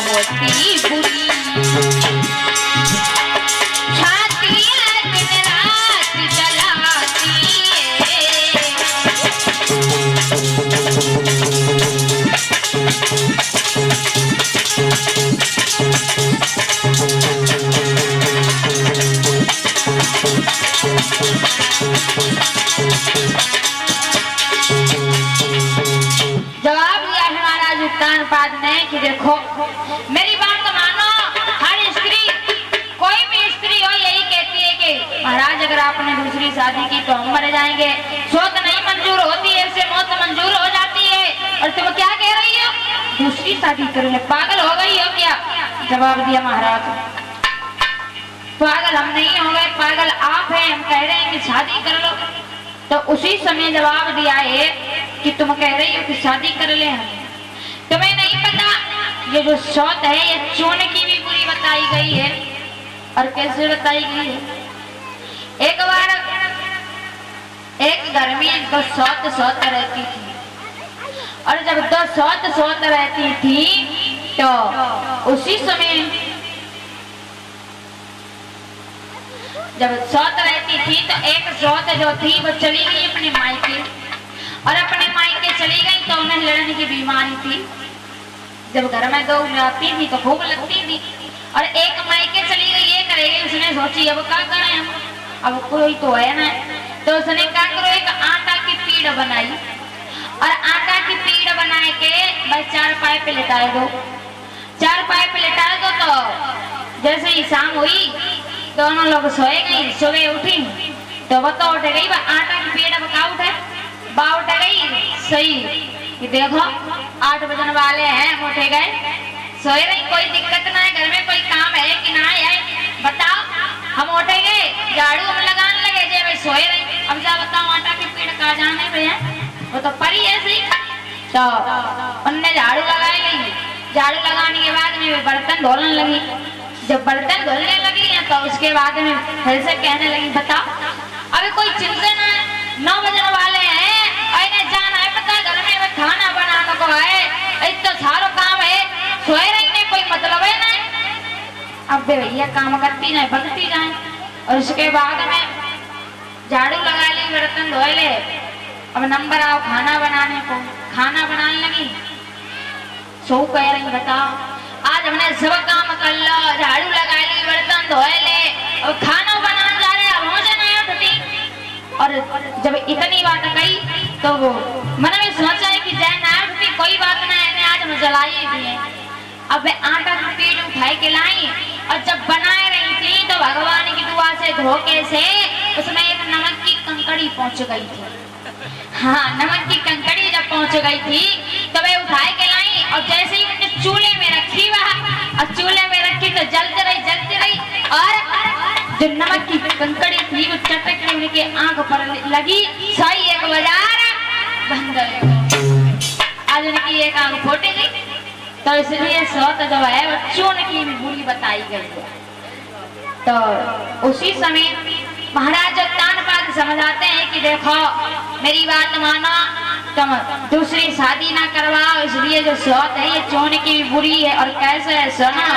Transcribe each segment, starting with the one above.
होती बुरी, छाती दिन रात जलाती जवाब दिया है महाराज उत्तानपाद ने कि देखो मेरी बात मानो, हर स्त्री कोई भी स्त्री हो यही कहती है कि महाराज अगर आपने दूसरी शादी की तो हम मर जाएंगे, सोच नहीं मंजूर होती है, इससे मौत मंजूर हो जाती है, और तुम क्या कह रही हो दूसरी शादी कर ले, पागल हो गई हो क्या? जवाब दिया महाराज पागल हम नहीं हो गए, पागल आप हैं, हम कह रहे हैं कि शादी कर लो। तो उसी समय जवाब दिया है कि तुम कह रही हो कि शादी कर ले, हम तुम्हें नहीं पता ये जो सौत है ये चून की भी बुरी बताई गई है। और कैसे बताई गई है? एक बार एक घर में दो सौत रहती थी, और जब दो सौत रहती थी तो उसी समय जब सौत रहती थी तो एक सौत जो थी वो चली गई अपने मायके, और अपने मायके चली गई तो उन्हें लड़ने की बीमारी थी। जब घर में दो आती थी तो खूब लगती थी, और एक मायके चली गई, ये करेगी, उसने सोची अब क्या करें हम, अब कोई तो है ना, तो उसने क्या करो एक आटा की पीड़ बनाई, और आटा की पीड़ बना के बस 4 पाए पे लिटाए दो, 4 पाए पे लिटाए दो। तो जैसे ही शाम हुई दोनों लोग सोए गई, सुबह उठी तो वो तो उठ गई, आटा की पीड़ अब का उठे, बा उठ गई सही कि देखो 8 बजने वाले हैं, हम उठे गए, सोए रही, कोई दिक्कत ना है, घर में कोई काम है कि ना है बताओ, हम उठे गए, झाड़ू हम लगाने लगे जे भाई सोए रही, अब जा बताओ आटा की पीड़ कहाँ जाने भैया, वो तो परी है सही। तो उनने झाड़ू लगाई गई, झाड़ू लगाने के बाद में बर्तन धोने लगी, जब बर्तन धोने लगी है तो उसके बाद में फिर से कहने लगी बताओ अभी कोई चिंता ना है, 9 बजने वाले हैं, और इन्हें जाना है पता घर में खाना बनाने को है, इतना सारा काम है, सोए रही ने कोई मतलब है ना, अब भैया काम करती जाए बगती जाए। और उसके बाद में झाड़ू लगा ली, बर्तन धोए ले, अब नंबर आओ खाना बनाने को, खाना बनाने लगी, सो कह रही बताओ आज हमने सब काम कर लो, झाड़ू लगा ली, बर्तन धोए ले, और खाना बनाने जा रहे, अब मुझे नहीं उठती। और जब इतनी बात कही तो वो मन में सोचा है कि जय ना उठती कोई बात ना है, आज हम जलाई भी है। अब आटा की पीड़ उठाई के लाई, और जब बनाए रही थी तो भगवान की दुआ से धोखे से उसमें एक नमक की कंकड़ी पहुंच गई थी। हाँ, नमक की कंकड़ी जब पहुंच गई थी तो वे उठाए के लाई, और जैसे ही उन्हें चूल्हे में रखी वह, और चूल्हे में रखी तो जलती रही, और जो नमक की कंकड़ी थी वो चटक के उनके आंख पर लगी, सही एक बाजार बंद गया, आज उनकी एक आंख फूट गई। तो इसलिए सौत जो है वो चून की भी बुरी बताई गई। तो उसी समय महाराज उत्तानपाद समझाते हैं कि देखो मेरी बात मानो, तुम दूसरी शादी ना करवाओ, इसलिए जो सौत है ये चून की भी बुरी है। और कैसे है सुनो,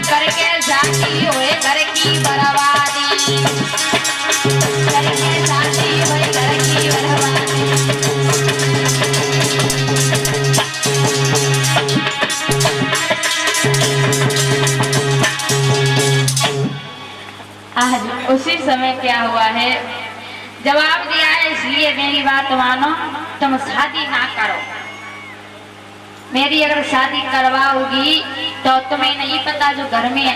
करके जाती आज उसी समय क्या हुआ है, जवाब दिया है इसलिए मेरी बात मानो, तुम शादी ना करो। मेरी अगर शादी करवाओगी तो तुम्हें नहीं पता जो घर में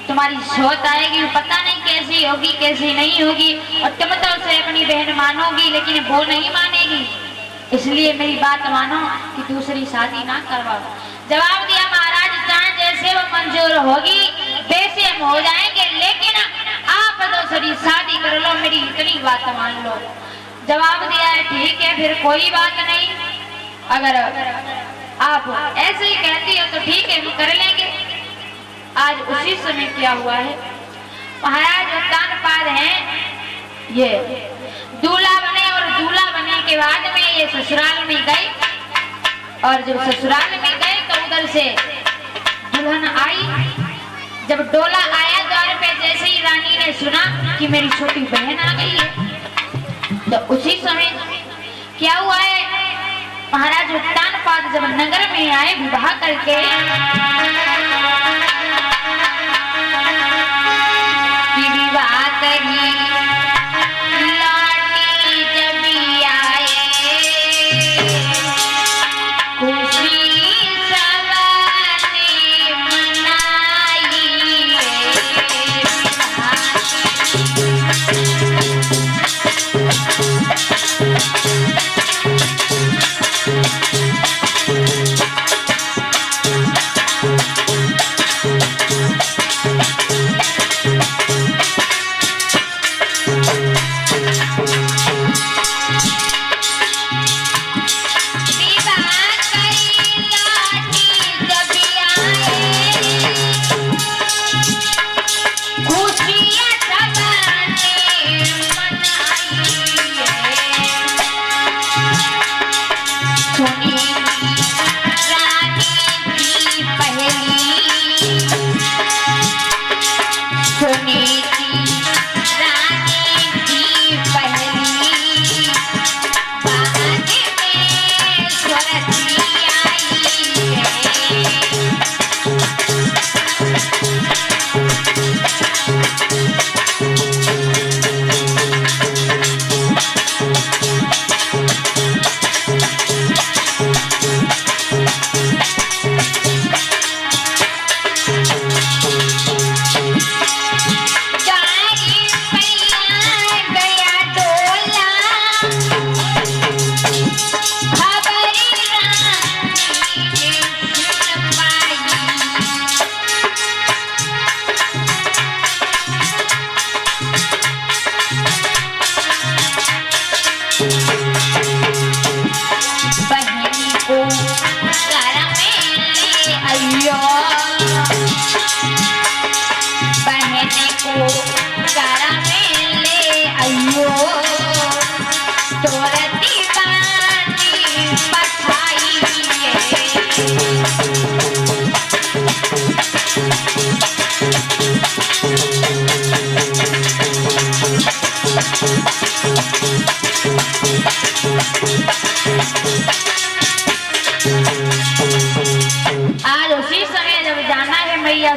तुम्हारी सोच आएगी वो पता नहीं कैसी होगी कैसी नहीं होगी, और तुम तो उसे अपनी बहन मानोगी लेकिन वो नहीं मानेगी। इसलिए मेरी बात मानो कि दूसरी शादी ना करवाओ। जवाब दिया महाराज चाहे जैसे वो मंजूर होगी वैसे हम हो जाएंगे, लेकिन आप दूसरी शादी कर लो, मेरी इतनी बात मान लो। जवाब दिया है ठीक है फिर कोई बात नहीं, अगर आप ऐसे ही कहती हो तो ठीक है हम कर लेंगे। आज उसी समय क्या हुआ है, महाराज उत्तानपाद हैं ये दूल्हा बने, और दूल्हा बनने के बाद में ये ससुराल में गए, और जब ससुराल में गए तो उधर से दुल्हन आई। जब डोला आया द्वार पे, जैसे ही रानी ने सुना कि मेरी छोटी बहन आ गई है, तो उसी समय क्या हुआ है, महाराज उत्तानपाद जब नगर में आए विवाह करके, विवाह करी लौटी जब आए, खुशी सबने मनाई।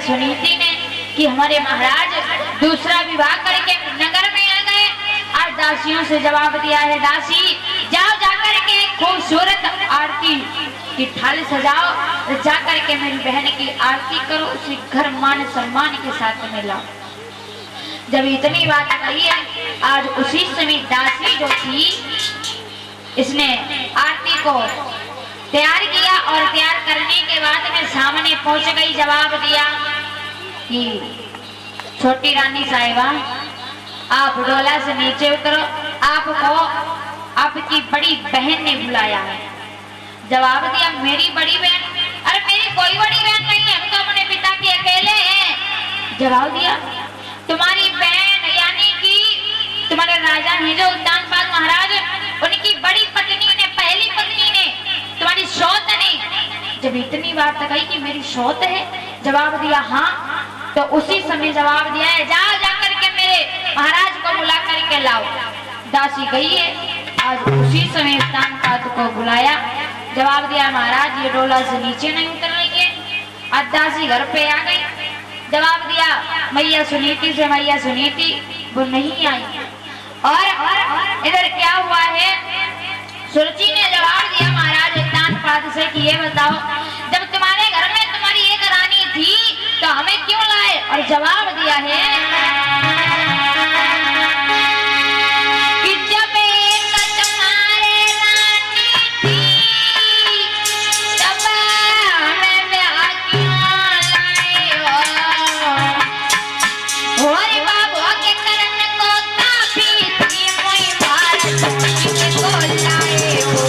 सुनीति ने कि हमारे महाराज दूसरा विवाह करके नगर में आ गए। आज दासियों से जवाब दिया है, दासी जाओ जाकर के खूबसूरत आरती की थाली सजाओ, जाकर के मेरी बहन की आरती करो, उसे घर मान सम्मान के साथ में लाओ। जब इतनी बात कही है, आज उसी समय दासी जो थी इसने आरती को तैयार किया, और तैयार करने के बाद में सामने पहुंच गई। जवाब दिया कि छोटी रानी साहिबा आप डोला से नीचे उतरो, आपको आपकी बड़ी बहन ने बुलाया है। जवाब दिया मेरी बड़ी बहन? अरे मेरी कोई बड़ी बहन नहीं है, हम तो अपने पिता के अकेले हैं। जवाब दिया तुम्हारी बहन यानी कि तुम्हारे राजा हैं जो उत्तानपाद महाराज, उनकी बड़ी पत्नी ने, पहली पत्नी ने, तुम्हारी सौत ने। जब इतनी बात कही कि मेरी सौत है, जवाब दिया हाँ। तो उसी समय जवाब दिया है, जाओ जाकर के मेरे महाराज को बुला करके लाओ। दासी गई है, आज उसी समय उत्तानपाद को बुलाया। जवाब दिया महाराज ये डोला से नीचे नहीं उतरेंगे। आज दासी घर पे आ गई। जवाब दिया मैया सुनीति से, मैया सुनीति वो नहीं आई। और इधर क्या हुआ है, सुरुचि ने जवाब दिया महाराज उत्तानपाद से कि ये बताओ जब तुम्हारे घर में तुम्हारी एक रानी थी तो हमें क्यों लाए। और जवाब दिया है कि जब एक तुम्हारे रानी थी तब हमें ब्याह क्यों लाए हो। और बाबू के करण को काफी थी मोई भारत को लाए हो।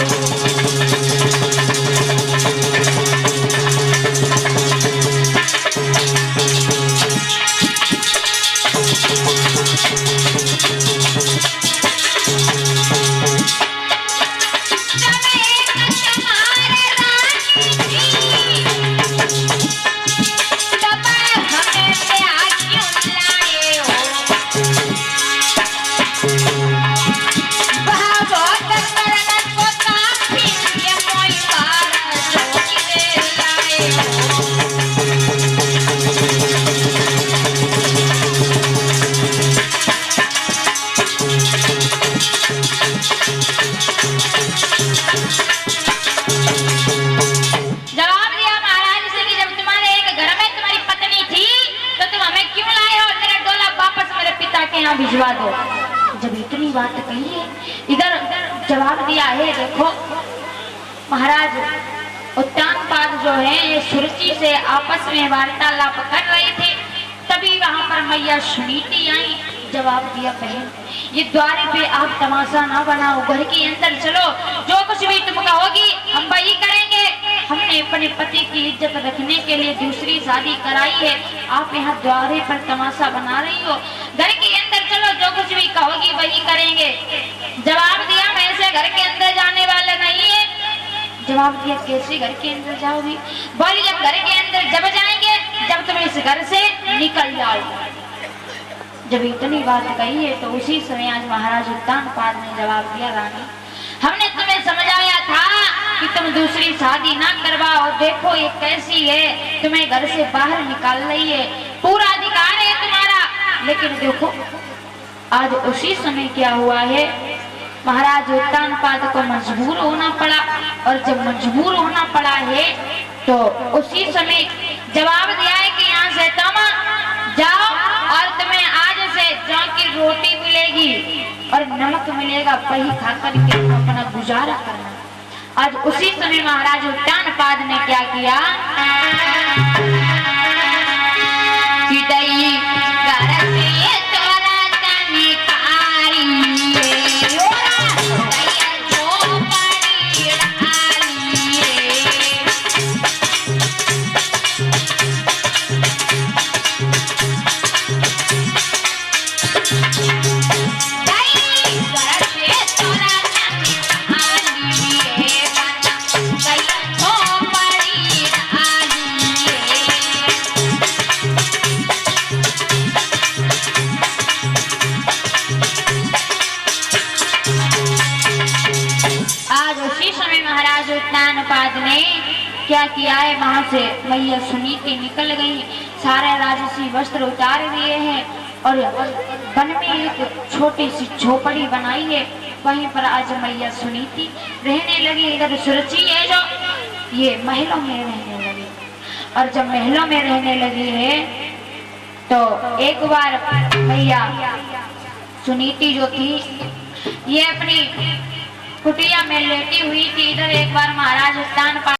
भिजवा दो। जब इतनी बात कही है, इधर जवाब दिया है देखो महाराज उत्तानपाद जो है ये सुरुचि से आपस में वार्तालाप कर रहे थे, तभी वहां पर मैया सुनीति आई। जवाब दिया बहन ये द्वारे पे आप तमाशा ना बनाओ, घर के अंदर चलो, जो कुछ भी तुम कहोगी हम वही करेंगे। हमने अपने पति की इज्जत रखने के लिए दूसरी शादी कराई है, आप यहाँ द्वारे पर तमाशा बना रही हो। घर के अंदर चलो, जो कुछ भी कहोगी वही करेंगे। जवाब दिया मैं ऐसे घर के अंदर जाने वाला नहीं है। जवाब दिया कैसे घर के अंदर जाओगी। बोली जब घर के अंदर जब जाएंगे जब तुम इस घर से निकल जाओ। जब इतनी बात कही है तो उसी समय आज महाराज उत्तानपाद ने जवाब दिया रानी हमने तुम्हें समझाया था कि तुम दूसरी शादी ना करवाओ, देखो ये कैसी है, तुम्हें घर से बाहर निकाल रही है, पूरा अधिकार है तुम्हारा। लेकिन देखो आज उसी समय क्या हुआ है, महाराज उत्तानपाद को मजबूर होना पड़ा। और जब मजबूर होना पड़ा है तो उसी समय जवाब दिया है कि यहाँ से तुम जाओ और तुम्हें आज से जौ की रोटी मिलेगी और नमक मिलेगा, वही खाकर के तुम अपना गुजारा करना। आज उसी समय महाराज उत्तानपाद ने क्या किया कि दई घर से चोरा निकाली उत्तानपाद ने क्या किया है, वहां से मैया सुनीति निकल गई, सारे राजसी वस्त्र उतार दिए हैं और वन में एक छोटी सी झोपड़ी बनाई है, वहीं पर आज मैया सुनीति रहने लगी। इधर सुरुचि है जो ये महलों में रहने लगी। और जब महलों में रहने लगी है तो एक बार मैया सुनीति जो थी ये अपनी कुटिया में लेटी हुई थी। इधर एक बार महाराज उत्तानपाद